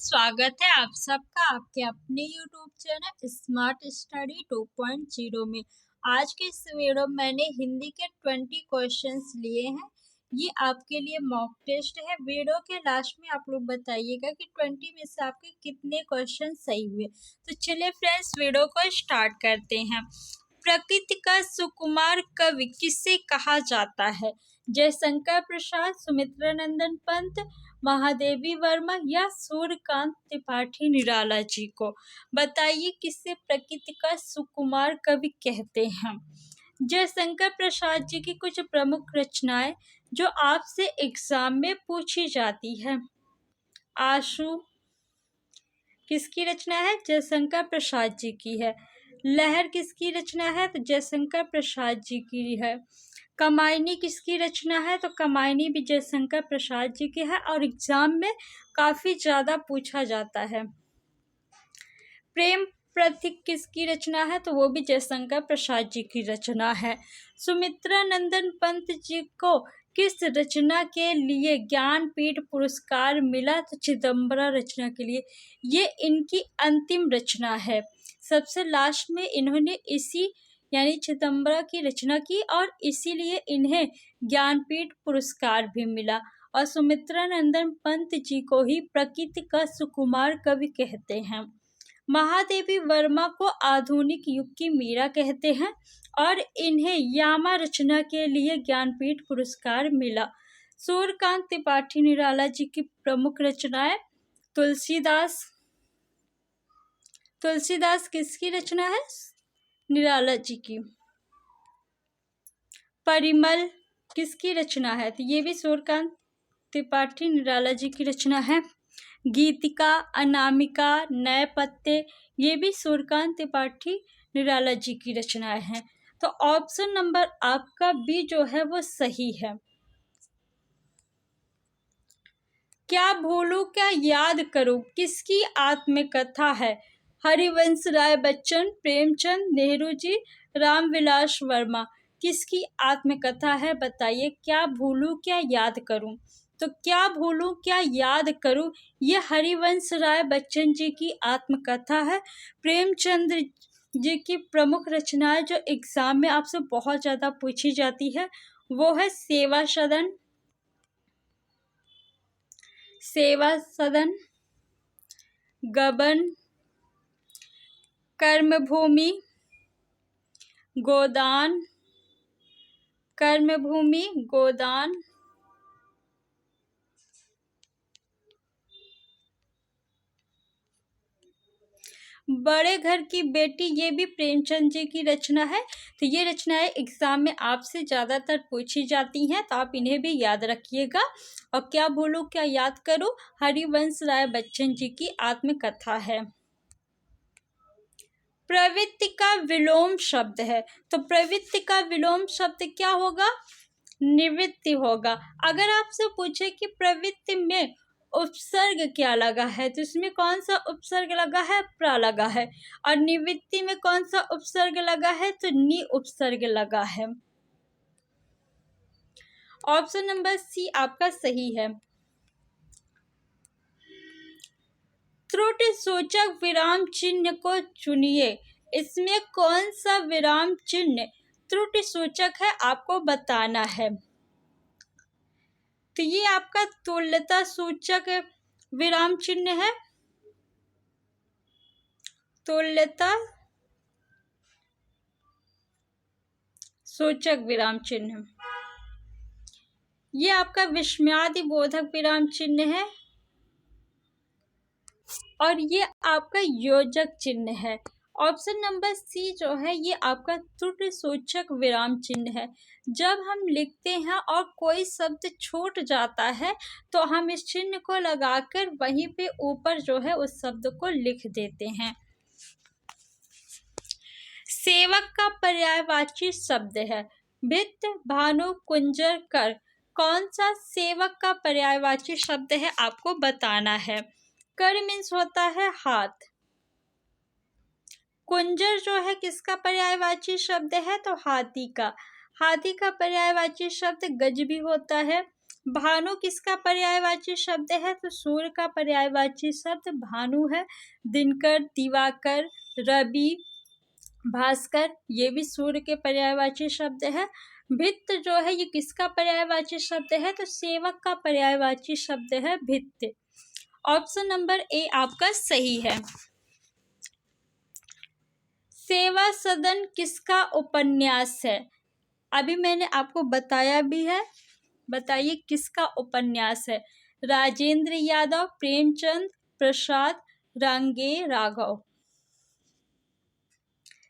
स्वागत है आप सबका आपके अपने YouTube चैनल स्मार्ट स्टडी 2.0 में। आज के इस वीडियो में मैंने हिंदी के 20 क्वेश्चंस लिए हैं। ये आपके लिए मॉक टेस्ट है। वीडियो के लास्ट में आप लोग बताइएगा कि 20 में से आपके कितने क्वेश्चन सही हुए। तो चलिए फ्रेंड्स, वीडियो को स्टार्ट करते हैं। प्रकृति का सुकुमार कवि किसे कहा जाता है? जयशंकर प्रसाद, सुमित्रा नंदन पंत, महादेवी वर्मा या सूर्यकांत त्रिपाठी निराला जी को? बताइए किसे प्रकृति का सुकुमार कवि कहते हैं? जयशंकर प्रसाद जी की कुछ प्रमुख रचनाएं जो आपसे एग्जाम में पूछी जाती है। आशु किसकी रचना है? जयशंकर प्रसाद जी की है। लहर किसकी रचना है? तो जयशंकर प्रसाद जी की है। कमायनी किसकी रचना है? तो कमायनी भी जयशंकर प्रसाद जी की है और एग्जाम में काफी ज्यादा पूछा जाता है। प्रेम प्रतीक किसकी रचना है? तो वो भी जयशंकर प्रसाद जी की रचना है। सुमित्रा नंदन पंत जी को किस रचना के लिए ज्ञानपीठ पुरस्कार मिला? तो चिदम्बरा रचना के लिए। ये इनकी अंतिम रचना है। सबसे लास्ट में इन्होंने इसी यानी चिदम्बरा की रचना की और इसीलिए इन्हें ज्ञानपीठ पुरस्कार भी मिला। और सुमित्रा नंदन पंत जी को ही प्रकृति का सुकुमार कवि कहते हैं। महादेवी वर्मा को आधुनिक युग की मीरा कहते हैं और इन्हें यामा रचना के लिए ज्ञानपीठ पुरस्कार मिला। सूर्यकांत त्रिपाठी निराला जी की प्रमुख रचनाएं। तुलसीदास किसकी रचना है? निराला जी की। परिमल किसकी रचना है? तो ये भी सूर्यकांत त्रिपाठी निराला जी की रचना है। गीतिका, अनामिका, नए पत्ते, ये भी सूर्यकांत त्रिपाठी निराला जी की रचनाएं हैं। तो ऑप्शन नंबर आपका बी जो है वो सही है। क्या भूलूं क्या याद करूं किसकी आत्मकथा है? हरिवंश राय बच्चन, प्रेमचंद, नेहरू जी, रामविलास वर्मा। किसकी आत्मकथा है? बताइए। क्या भूलूं क्या याद करूं? तो क्या भूलूं क्या याद करूं ये हरिवंश राय बच्चन जी की आत्मकथा है। प्रेमचंद जी की प्रमुख रचनाएं जो एग्जाम में आपसे बहुत ज्यादा पूछी जाती है वो है सेवा सदन, गबन, कर्मभूमि, गोदान, बड़े घर की बेटी, ये भी प्रेमचंद जी की रचना है। तो ये रचनाएं एग्जाम में आपसे ज्यादातर पूछी जाती हैं, तो आप इन्हें भी याद रखिएगा। और क्या भूलूं क्या याद करूं हरिवंश राय बच्चन जी की आत्मकथा है। प्रवृत्ति का विलोम शब्द है, तो प्रवृत्ति का विलोम शब्द क्या होगा? निवृत्ति होगा। अगर आपसे पूछे कि प्रवृत्ति में उपसर्ग क्या लगा है तो इसमें कौन सा उपसर्ग लगा है? प्र लगा है। और निवृत्ति में कौन सा उपसर्ग लगा है? तो नि उपसर्ग लगा है। ऑप्शन नंबर सी आपका सही है। त्रुटि सूचक विराम चिन्ह को चुनिए। इसमें कौन सा विराम चिन्ह त्रुटि सूचक है आपको बताना है। तो ये आपका तुल्यता सूचक विराम चिन्ह है। तुल्यता सूचक विराम चिन्ह। ये आपका विस्मयादि बोधक विराम चिन्ह है और ये आपका योजक चिन्ह है। ऑप्शन नंबर सी जो है ये आपका त्रुटि सूचक विराम चिन्ह है। जब हम लिखते हैं और कोई शब्द छूट जाता है तो हम इस चिन्ह को लगाकर वहीं पे ऊपर जो है उस शब्द को लिख देते हैं। सेवक का पर्यायवाची शब्द है। भित्त, भानु, कुंजर, कर। कौन सा सेवक का पर्यायवाची शब्द है आपको बताना है। कर मीन्स होता है हाथ। कुंजर जो है किसका पर्यायवाची शब्द है? तो हाथी का। हाथी का पर्यायवाची शब्द गज भी होता है। भानु किसका पर्यायवाची शब्द है? तो सूर्य का पर्यायवाची शब्द भानु है। दिनकर, दिवाकर, रवि, भास्कर, ये भी सूर्य के पर्यायवाची शब्द है। भित्त जो है ये किसका पर्यायवाची शब्द है? तो सेवक का पर्यायवाची शब्द है भित्त। ऑप्शन नंबर ए आपका सही है। सेवा सदन किसका उपन्यास है? अभी मैंने आपको बताया भी है, बताइए किसका उपन्यास है? राजेंद्र यादव, प्रेमचंद, प्रसाद, रांगे, राघव।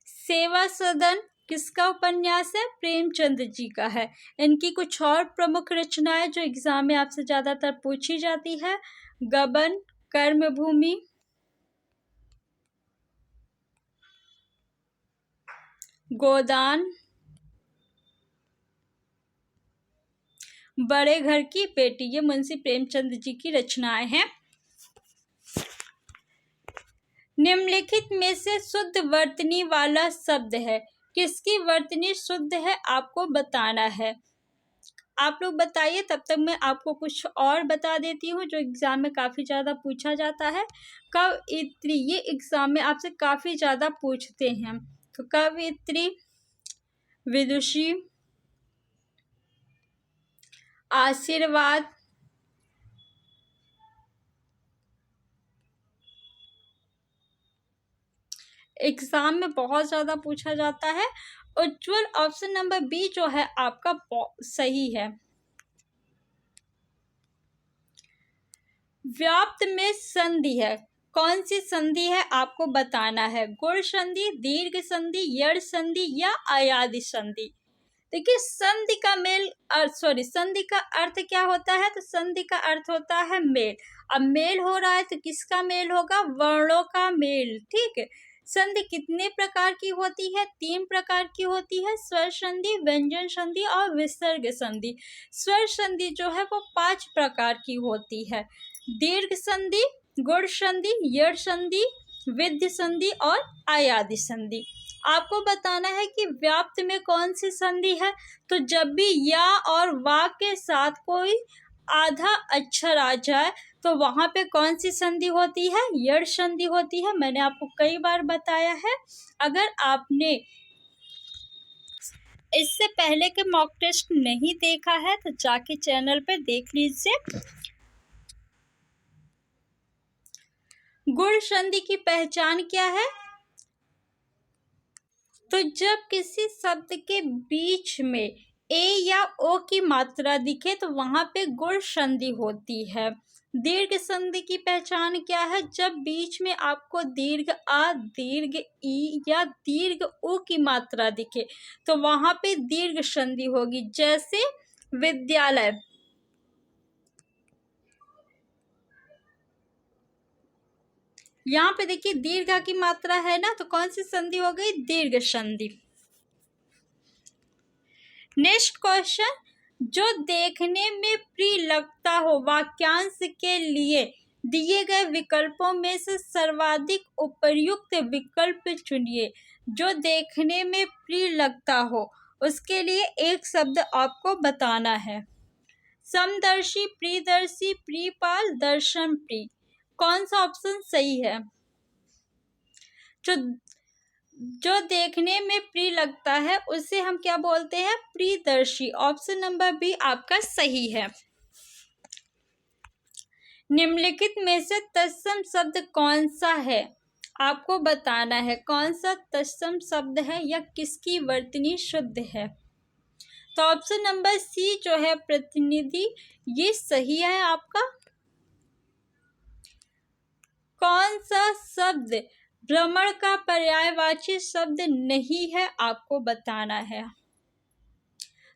सेवा सदन किसका उपन्यास है? प्रेमचंद जी का है। इनकी कुछ और प्रमुख रचनाएं जो एग्जाम में आपसे ज्यादातर पूछी जाती है: गबन, कर्मभूमि, गोदान, बड़े घर की बेटी, ये मुंशी प्रेमचंद जी की रचनाएं हैं। निम्नलिखित में से शुद्ध वर्तनी वाला शब्द है। किसकी वर्तनी शुद्ध है आपको बताना है। आप लोग बताइए, तब तक मैं आपको कुछ और बता देती हूँ जो एग्जाम में काफी ज्यादा पूछा जाता है। कवयित्री, ये एग्जाम में आपसे काफी ज्यादा पूछते हैं। तो कवयित्री, विदुषी, आशीर्वाद, एग्जाम में बहुत ज्यादा पूछा जाता है। उज्ज्वल, ऑप्शन नंबर बी जो है आपका सही है। व्याप्त में संधि है, कौन सी संधि है आपको बताना है। गुण संधि, दीर्घ संधि, यड़ संधि या अयादि संधि। देखिए संधि का संधि का अर्थ क्या होता है? तो संधि का अर्थ होता है मेल। अब मेल हो रहा है तो किसका मेल होगा? वर्णों का मेल। ठीक है। संधि कितने प्रकार की होती है? 3 प्रकार की होती है: स्वर संधि, व्यंजन संधि और विसर्ग संधि। स्वर संधि जो है वो 5 प्रकार की होती है: दीर्घ संधि, गुण संधि, यड़ संधि, विद्ध संधि और अयादि संधि। आपको बताना है कि व्याप्त में कौन सी संधि है। तो जब भी या और वा के साथ कोई आधा अक्षर आ जाए तो वहां पे कौन सी संधि होती है? यड़ संधि होती है। मैंने आपको कई बार बताया है। अगर आपने इससे पहले के मॉक टेस्ट नहीं देखा है तो जाके चैनल पे देख लीजिए। गुण संधि की पहचान क्या है? तो जब किसी शब्द के बीच में ए या ओ की मात्रा दिखे तो वहां पे गुण संधि होती है। दीर्घ संधि की पहचान क्या है? जब बीच में आपको दीर्घ आ, दीर्घ ई या दीर्घ उ की मात्रा दिखे तो वहां पे दीर्घ संधि होगी। जैसे विद्यालय, यहाँ पे देखिए दीर्घ की मात्रा है ना, तो कौन सी संधि हो गई? दीर्घ संधि। नेक्स्ट क्वेश्चन, जो देखने में प्रिय लगता हो वाक्यांश के लिए दिए गए विकल्पों में से सर्वाधिक उपयुक्त विकल्प चुनिए। जो देखने में प्रिय लगता हो उसके लिए एक शब्द आपको बताना है। समदर्शी, प्रियदर्शी, प्रियपाल, दर्शन प्रिय। कौन सा ऑप्शन सही है? जो देखने में प्रिय लगता है उसे हम क्या बोलते हैं? प्रियदर्शी। ऑप्शन नंबर बी आपका सही है। निम्नलिखित में से तत्सम शब्द कौन सा है? आपको बताना है कौन सा तत्सम शब्द है या किसकी वर्तनी शुद्ध है। तो ऑप्शन नंबर सी जो है प्रतिनिधि, ये सही है आपका। कौन सा शब्द भ्रमण का पर्यायवाची शब्द नहीं है आपको बताना है।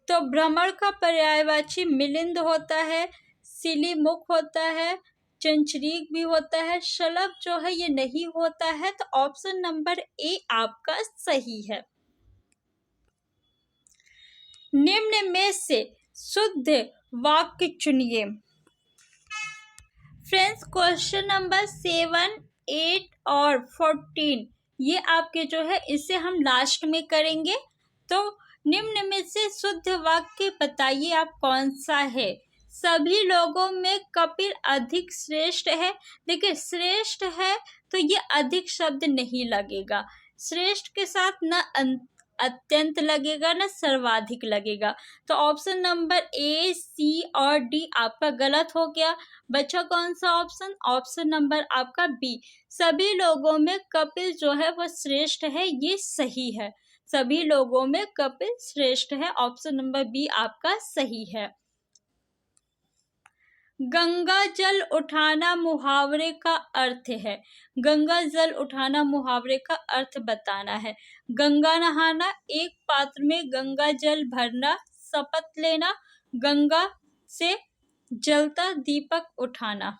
तो भ्रमण का पर्यायवाची मिलिंद होता है, सिलीमुख होता है, चंचरीक भी होता है, शलभ जो है ये नहीं होता है। तो ऑप्शन नंबर ए आपका सही है। निम्न में से शुद्ध वाक्य चुनिए। फ्रेंड्स क्वेश्चन नंबर 7, 8 और 14 ये आपके जो है इसे हम लास्ट में करेंगे। तो निम्न में से शुद्ध वाक्य बताइए आप कौन सा है। सभी लोगों में कपिल अधिक श्रेष्ठ है। देखिए श्रेष्ठ है तो ये अधिक शब्द नहीं लगेगा, श्रेष्ठ के साथ न अत्यंत लगेगा न सर्वाधिक लगेगा। तो ऑप्शन नंबर ए, सी और डी आपका गलत हो गया। बचा कौन सा ऑप्शन? ऑप्शन नंबर आपका बी, सभी लोगों में कपिल जो है वो श्रेष्ठ है, ये सही है। सभी लोगों में कपिल श्रेष्ठ है, ऑप्शन नंबर बी आपका सही है। गंगा जल उठाना मुहावरे का अर्थ है। गंगा जल उठाना मुहावरे का अर्थ बताना है। गंगा नहाना, एक पात्र में गंगा जल भरना, शपथ लेना, गंगा से जलता दीपक उठाना।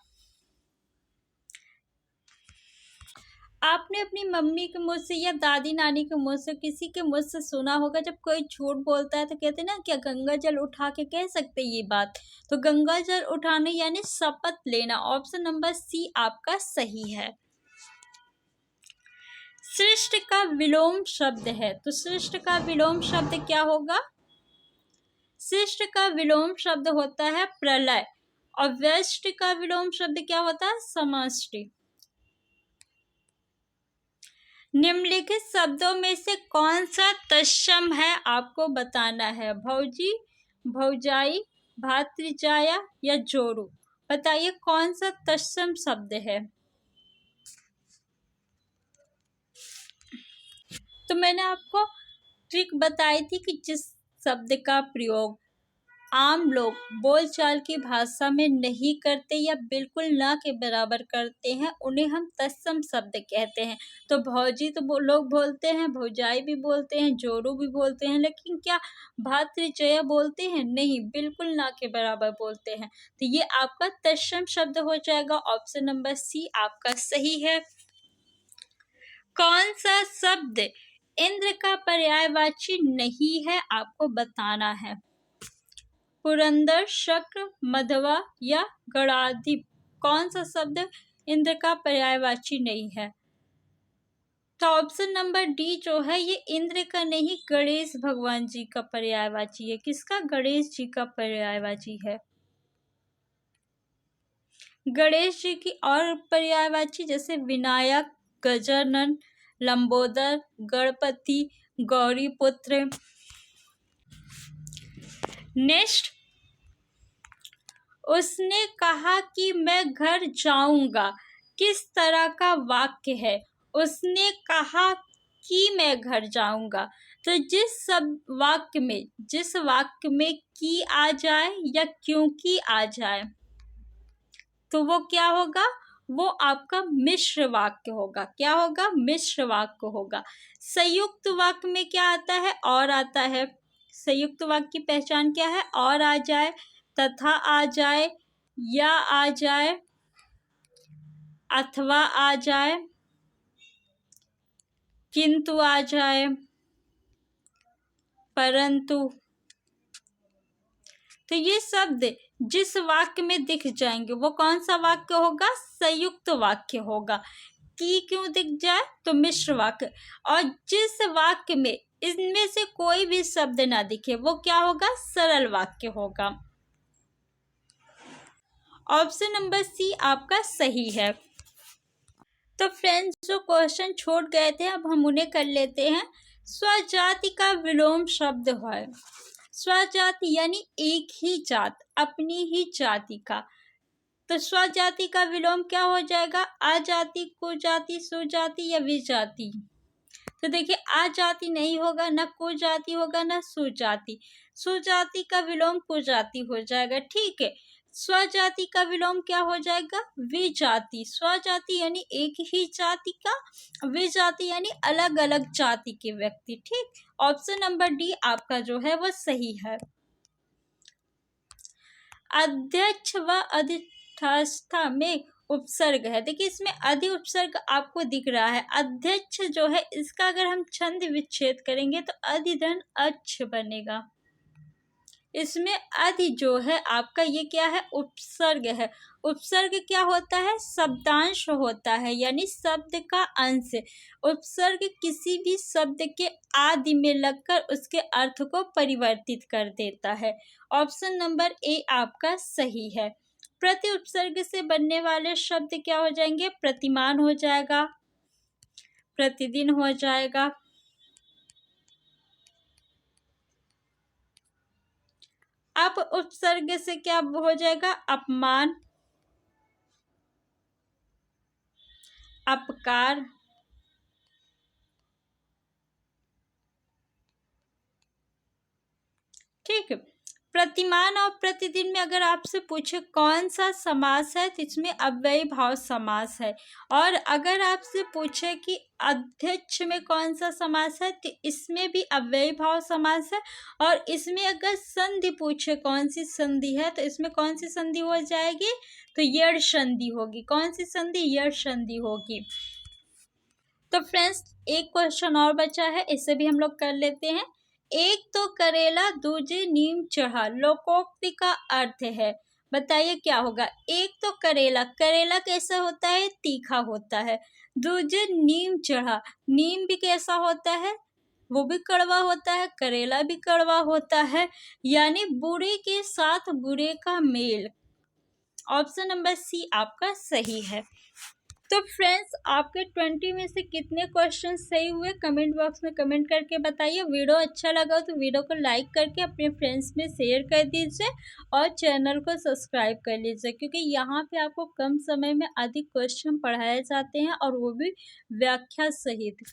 आपने अपनी मम्मी के मुँह से या दादी नानी के मुँह से, किसी के मुँह से सुना होगा, जब कोई झूठ बोलता है तो कहते हैं ना, क्या गंगा जल उठा के कह सकते ये बात? तो गंगा जल उठाने यानी शपथ लेना, ऑप्शन नंबर सी आपका सही है। सृष्टि का विलोम शब्द है, तो सृष्टि का विलोम शब्द क्या होगा? सृष्टि का विलोम शब्द होता है प्रलय, और व्यष्टि का विलोम शब्द क्या होता है? समष्टि। निम्नलिखित शब्दों में से कौन सा तत्सम है आपको बताना है। भौजी, भौजाई, भातृजाया या जोड़ू, बताइए कौन सा तत्सम शब्द है। तो मैंने आपको ट्रिक बताई थी कि जिस शब्द का प्रयोग आम लोग बोलचाल की भाषा में नहीं करते या बिल्कुल ना के बराबर करते हैं, उन्हें हम तत्सम शब्द कहते हैं। तो भौजी तो लोग बोलते हैं, भौजाई भी बोलते हैं, जोड़ू भी बोलते हैं, लेकिन क्या भातृजया बोलते हैं? नहीं, बिल्कुल ना के बराबर बोलते हैं। तो ये आपका तत्सम शब्द हो जाएगा, ऑप्शन नंबर सी आपका सही है। कौन सा शब्द इंद्र का पर्यायवाची नहीं है, आपको बताना है। पुरंदर, शक्र, मधवा या गणाधिप, कौन सा शब्द इंद्र का पर्यायवाची नहीं है? तो ऑप्शन नंबर डी जो है ये इंद्र का नहीं, गणेश भगवान जी का पर्यायवाची है। किसका? गणेश जी का पर्यायवाची है। गणेश जी की और पर्यायवाची जैसे विनायक, गजानन, लंबोदर, गणपति, गौरीपुत्र। नेक्स्ट, उसने कहा कि मैं घर जाऊंगा, किस तरह का वाक्य है? उसने कहा कि मैं घर जाऊंगा, तो जिस वाक्य में कि आ जाए या क्योंकि आ जाए तो वो क्या होगा? वो आपका मिश्र वाक्य होगा। क्या होगा? मिश्र वाक्य होगा। संयुक्त वाक्य में क्या आता है? और आता है। संयुक्त वाक्य की पहचान क्या है? और आ जाए, तथा आ जाए, या आ जाए, अथवा आ जाए, किंतु आ जाए, परंतु। तो ये शब्द जिस वाक्य में दिख जाएंगे वो कौन सा वाक्य होगा? संयुक्त वाक्य होगा। कि क्यों दिख जाए? तो मिश्र वाक्य। और जिस वाक्य में इनमें से कोई भी शब्द ना दिखे वो क्या होगा? सरल वाक्य होगा। ऑप्शन नंबर सी आपका सही है। तो फ्रेंड्स, जो क्वेश्चन छूट गए थे अब हम उन्हें कर लेते हैं। स्वजाति का विलोम शब्द है। स्वजाति यानी एक ही जात, अपनी ही जाति का। तो स्वजाति का विलोम क्या हो जाएगा? आजाति, कुजाति, सुजाति या विजाति। तो देखिए आजाति नहीं होगा, न कुजाति होगा, न सुजाति। सुजाति का विलोम कुजाति हो जाएगा। ठीक है। स्वजाति का विलोम क्या हो जाएगा? विजाति। स्वजाति यानी एक ही जाति का, विजाति यानी अलग अलग जाति के व्यक्ति। ठीक। ऑप्शन नंबर डी आपका जो है वो सही है। अध्यक्ष व अधिष्ठाता में उपसर्ग है। देखिए इसमें अधि उपसर्ग आपको दिख रहा है। अध्यक्ष जो है इसका अगर हम छंद विच्छेद करेंगे तो अधिधन अच्छ बनेगा। इसमें अधि जो है आपका ये क्या है, उपसर्ग है। उपसर्ग क्या होता है, शब्दांश होता है, यानी शब्द का अंश। उपसर्ग किसी भी शब्द के आदि में लगकर उसके अर्थ को परिवर्तित कर देता है। ऑप्शन नंबर ए आपका सही है। प्रति उपसर्ग से बनने वाले शब्द क्या हो जाएंगे, प्रतिमान हो जाएगा, प्रतिदिन हो जाएगा, अब उपसर्ग से क्या हो जाएगा, अपमान, अपकार, ठीक है। प्रतिमान और प्रतिदिन में अगर आपसे पूछे कौन सा समास है तो इसमें अव्ययी भाव समास है। और अगर आपसे पूछे कि अध्यक्ष में कौन सा समास है तो इसमें भी अव्ययी भाव समास है। और इसमें अगर संधि पूछे कौन सी संधि है तो इसमें कौन सी संधि हो जाएगी, तो यड़ संधि होगी। कौन सी संधि, यड़ संधि होगी। तो फ्रेंड्स एक क्वेश्चन और बचा है, इसे भी हम लोग कर लेते हैं। एक तो करेला दूजे नीम चढ़ा, लोकोक्ति का अर्थ है, बताइए क्या होगा। एक तो करेला, करेला कैसा होता है, तीखा होता है। दूजे नीम चढ़ा, नीम भी कैसा होता है, वो भी कड़वा होता है, करेला भी कड़वा होता है, यानी बुरे के साथ बुरे का मेल। ऑप्शन नंबर सी आपका सही है। तो फ्रेंड्स आपके 20 में से कितने क्वेश्चन सही हुए कमेंट बॉक्स में कमेंट करके बताइए। वीडियो अच्छा लगा तो वीडियो को लाइक करके अपने फ्रेंड्स में शेयर कर दीजिए और चैनल को सब्सक्राइब कर लीजिए, क्योंकि यहाँ पे आपको कम समय में अधिक क्वेश्चन पढ़ाए जाते हैं और वो भी व्याख्या सहित।